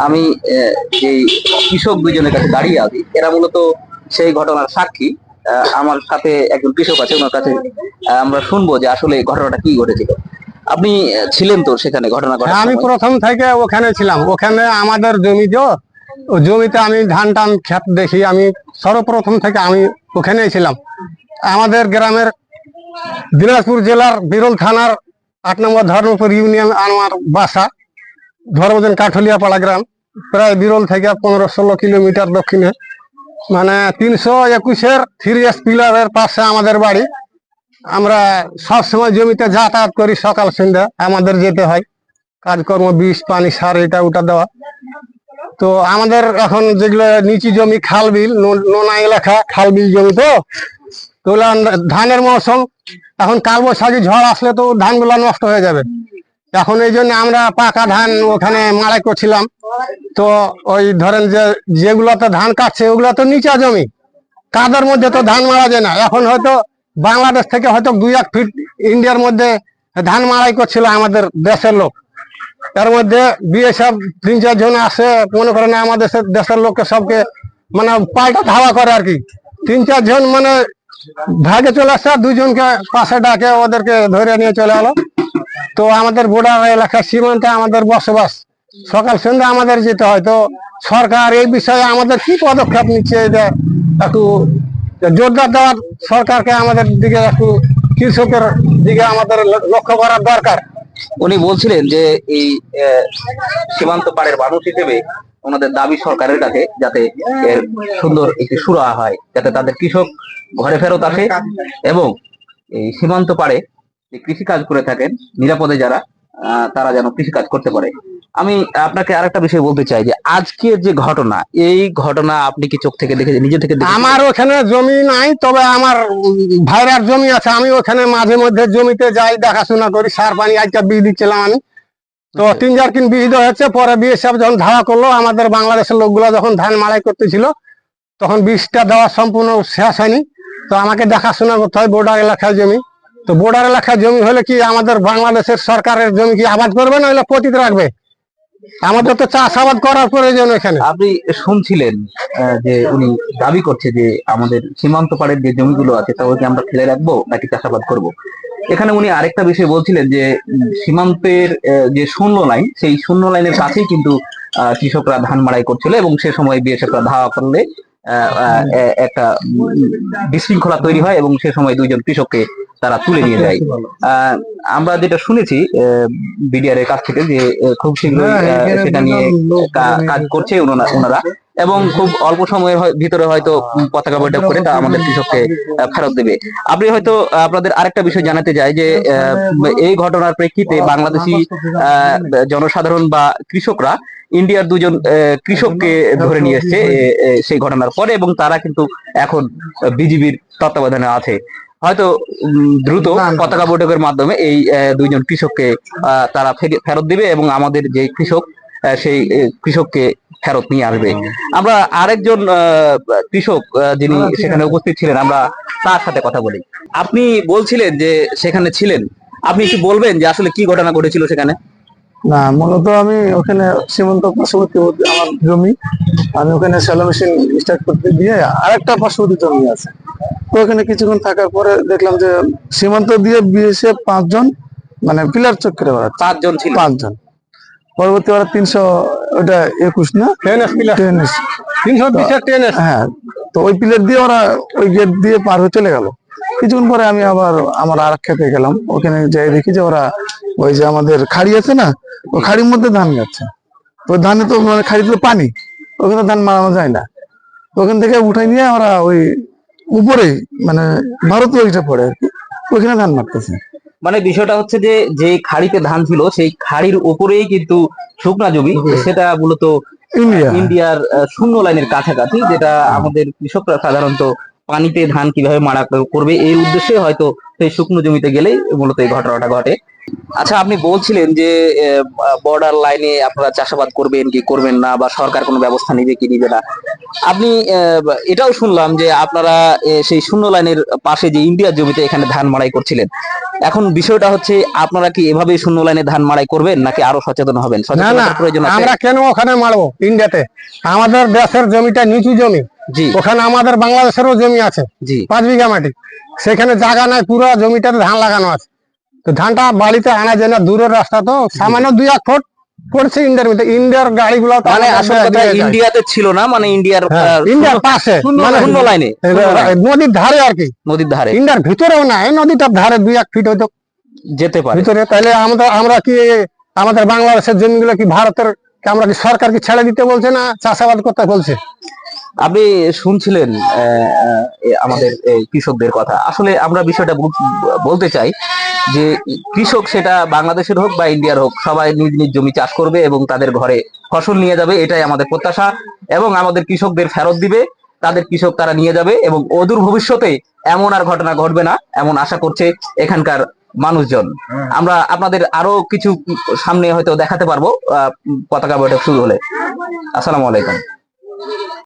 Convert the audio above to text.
আমি এই কৃষক দুইজনের কাছে দাঁড়িয়ে আছি, এরা মূলত সেই ঘটনার সাক্ষী। আমার সাথে একজন কৃষক আছে, ওনার কাছে আমরা শুনবো যে আসলে এই ঘটনাটা কি ঘটেছিল। আপনি ছিলেন তো সেখানে ঘটনা ঘটার আমি সময়? প্রথম থেকে ওখানে ছিলাম। ওখানে আমাদের জমি, জমিতে আমি ধান টান ক্ষেত দেখি। আমি সর্বপ্রথম থেকে আমি ওখানেই ছিলাম। আমাদের গ্রামের দিনাজপুর জেলার বিরল থানার 8 নম্বর ধর্মপুর ইউনিয়ন আমার বাসা। ধর্মজন কাঠলিয়া পাড়া গ্রাম, প্রায় বিরল থেকে 15-16 কিলোমিটার দক্ষিণে, মানে 321-এর 3S পিলারের পাশে আমাদের বাড়ি। আমরা সবসময় জমিতে যাতায়াত করি, সকাল সন্ধ্যা আমাদের যেতে হয় কাজকর্ম, বিষ পানি সার এটা ওটা দেওয়া। তো আমাদের এখন যেগুলো নিচু জমি, খাল বিল, নোনা এলাকা, খাল বিল জমি, তো ওগুলা ধানের মৌসুম। এখন কাল বৈশাখী ঝড় আসলে তো ধানগুলা নষ্ট হয়ে যাবে। এখন এই জন্য আমরা পাকা ধান ওখানে মাড়াই করছিলাম। তো ওই ধরেন যে যেগুলাতে ধান কাটছে ওগুলা তো নিচা জমি, কাদার মধ্যে তো ধান মারা যায় না। এখন হয়তো বাংলাদেশ থেকে হয়তো 2-1 ফিট ইন্ডিয়ার মধ্যে ধান মাড়াই করছিল আমাদের দেশের লোক। তার মধ্যে বিএসএফ 3-4 জন আসে, মনে করেন আমাদের দেশের লোককে সবকে মানে পাল্টা ধাওয়া করে আর কি। 3-4 জন মানে ভাগে চলে আসছে, 2 জনকে পাশে ডাকে ওদেরকে ধরে নিয়ে চলে গেলো। তো আমাদের বর্ডার এলাকার সীমান্তে আমাদের বসবাস, সকাল সন্ধ্যা আমাদের যেতে হয়। তো সরকার এই বিষয়ে আমাদের কি পদক্ষেপ নিচ্ছে, এটা একটু জোরদার দেওয়ার সরকারকে আমাদের দিকে একটু কৃষকের দিকে আমাদের লক্ষ্য করার দরকার। উনি বলছিলেন যে এই সীমান্ত পাড়ের মানুষ হিসেবে ওনাদের দাবি সরকারের কাছে, যাতে এর সুন্দর একটি সুরাহা হয়, যাতে তাদের কৃষক ঘরে ফেরত আসে এবং এই সীমান্ত পাড়ে যে কৃষিকাজ করে থাকেন নিরাপদে যারা, তারা যেন কৃষিকাজ করতে পারে। আমি আপনাকে আরেকটা বিষয় বলতে চাই যে আজকের যে ঘটনা, এই ঘটনা আপনি কি চোখ থেকে দেখেছেন, নিজে থেকে দেখেছেন? আমার ওখানে জমি নাই, তবে আমার ভাইরার জমি আছে। আমি ওখানে মাঝে মধ্যে জমিতে যাই, দেখাশোনা করি, সার পানি আজকে বীজ দিচ্ছিলাম আমি। তো 3-4 কিন বীজ দেওয়া হচ্ছে। পরে বিএসএফ যখন ধাওয়া করলো, আমাদের বাংলাদেশের লোকগুলা যখন ধান মাড়াই করতেছিল, তখন বীজটা দেওয়া সম্পূর্ণ শেষ হয়নি। তো আমাকে দেখাশোনা করতে হয় বর্ডার এলাকায় জমি। তো বর্ডার এলাকায় জমি হলে কি আমাদের বাংলাদেশের সরকারের জমি কি আবাদ করবে না, হলে পতিত রাখবে? আমাদের তো চাষাবাদ করার প্রয়োজন এখানে। আপনি শুনছিলেন যে উনি দাবি করছে যে আমাদের সীমান্ত পাড়ের যে জমিগুলো আছে তাদেরকে আমরা ফেলে রাখবো নাকি চাষাবাদ করব। এখানে উনি আরেকটা বিষয় বলছিলেন যে সীমান্তের যে শূন্য লাইন, সেই শূন্য লাইনের কাছেই কিন্তু কৃষকরা ধান মাড়াই করছিল এবং সে সময় বিএসএফরা ধাওয়া করলে একটা বিশৃঙ্খলা তৈরি হয় এবং সে সময় 2 জন কৃষককে তারা তুলে নিয়ে যায়। আমরা যেটা শুনেছি বিডিআর এর কাছ থেকে যে খুব শীঘ্রই সেটা নিয়ে কাজ করছে ওনারা এবং খুব অল্প সময়ের ভিতরে হয়তো পতাকা বৈঠক করে তা আমাদের কৃষককে ফেরত দেবে। আপনি হয়তো আপনাদের আরেকটা বিষয় জানাতে চাই যে এই ঘটনার প্রেক্ষিতে বাংলাদেশি জনসাধারণ বা কৃষকরা ইন্ডিয়ার 2 জন কৃষককে ধরে নিয়ে এসছে সেই ঘটনার পরে এবং তারা কিন্তু এখন বিজিবির তত্ত্বাবধানে আছে। হয়তো দ্রুত পতাকা বৈঠকের মাধ্যমে এই 2 জন কৃষককে তারা ফেরত দিবে এবং আমাদের যে কৃষক সেই কৃষককে ফেরত নিয়ে আসবে। আমরা আরেকজন কৃষক যিনি সেখানে উপস্থিত ছিলেন, আমরা তার সাথে কথা বলি। আপনি বলছিলেন যে সেখানে ছিলেন, আপনি কি বলবেন যে আসলে কি ঘটনা ঘটেছিল সেখানে? না, মূলত আমি ওখানে সীমান্ত পার্শ্ববর্তী আমার জমি, আমি ওখানে শ্যালো মেশিন স্টার্ট করতে দিয়ে আরেকটা পার্শ্ববর্তী জমি আছে। তো ওখানে কিছুক্ষণ থাকার পরে দেখলাম যে সীমান্ত দিয়ে বিএসএফ 5 জন মানে পিলার চক্করে ওরা 5 জন ছিল। 5 জন। পরবর্তী ওরা 321 না 10S, 320 হ্যাঁ। তো ওই পিলার দিয়ে ওরা ওই গেট দিয়ে পার হয়ে চলে গেল। কিছুক্ষণ পরে আমি আবার আমার আর খেতে গেলাম। ওখানে যাই দেখি যে ওরা ওই যে আমাদের খাড়ি আছে না, ওই খাড়ির মধ্যে ধান যাচ্ছে। তো ধানে তো মানে খাড়িতে পানি, ওখানে ধান মারানো যায় না। ওখান থেকে উঠাই নিয়ে ওরা ওই উপরেই মানে ভারত ওইটা পড়ে আর কি, ওইখানে ধান মারতেছে। মানে বিষয়টা হচ্ছে যে যে খাড়িতে ধান ছিল সেই খাড়ির উপরেই কিন্তু শুকনা জমি, সেটা মূলত ইন্ডিয়ার শূন্য লাইনের কাছাকাছি, যেটা আমাদের কৃষকরা সাধারণত পানিতে ধান কিভাবে মাড়া করবে এই উদ্দেশ্যে হয়তো সেই শুকনো জমিতে গেলেই মূলত এই ঘটনাটা ঘটে। আচ্ছা, আপনি বলছিলেন যে বর্ডার লাইনে আপনারা চাষাবাদ করবেন কি করবেন না, বা সরকার কোনো ব্যবস্থা নিবে কি নিবে না। আপনি এটাও শুনলাম যে আপনারা সেই শূন্য লাইনের পাশে যে ইন্ডিয়ার জমিতে এখানে ধান মাড়াই করছিলেন। এখন বিষয়টা হচ্ছে, আপনারা কি এভাবে শূন্য লাইনে ধান মাড়াই করবেন নাকি আরো সচেতন হবেন? না না, সচেতনতার প্রয়োজন আছে। আমরা কেন ওখানে মারবো ইন্ডিয়াতে? আমাদের দেশের জমিটা নিচু জমি, জি ওখানে আমাদের বাংলাদেশেরও জমি আছে জি 5 বিঘা মাটি, সেখানে জায়গা নাই, পুরো জমিটাতে ধান লাগানো আছে। তো ধানটা বাড়িতে আনা যায় না, দূরের রাস্তা, তো সামান্য 2-1 ফুট পড়ছে ইন্ডিয়ার মধ্যে। ইন্ডিয়ার গাড়িগুলো তো মানে আমাদের আসল কথা দিয়ে যায়। ইন্ডিয়াতে ছিল না, মানে ইন্ডিয়ার হ্যাঁ, ইন্ডিয়ার পাশে, মানে শূন্য লাইনে, নদীর ধারে আর কি, নদীর ধারে ইন্ডিয়ার ভিতরেও না, এই নদীটার ধারে 2-1 ফিট হয়তো যেতে পারে। ভিতরে। তাহলে আমরা কি আমাদের বাংলাদেশের জমিগুলো কি ভারতের, আমরা কি সরকার কি ছেড়ে দিতে বলছে না চাষাবাদ করতে বলছে? আপনি শুনছিলেন আমাদের এই কৃষকদের কথা। আসলে আমরা বিষয়টা বলতে চাই যে কৃষক, সেটা বাংলাদেশের হোক বা ইন্ডিয়ার হোক, সবাই নিজ নিজ জমি চাষ করবে এবং তাদের ঘরে ফসল নিয়ে যাবে, এটাই আমাদের প্রত্যাশা। এবং আমাদের কৃষকদের ফেরত দিবে, তাদের কৃষক তারা নিয়ে যাবে, এবং অদূর ভবিষ্যতে এমন আর ঘটনা ঘটবে না, এমন আশা করছে এখানকার মানুষজন। আমরা আপনাদের আরো কিছু সামনে হয়তো দেখাতে পারবো পতাকা বৈঠক শুরু হলে। আসসালামু আলাইকুম।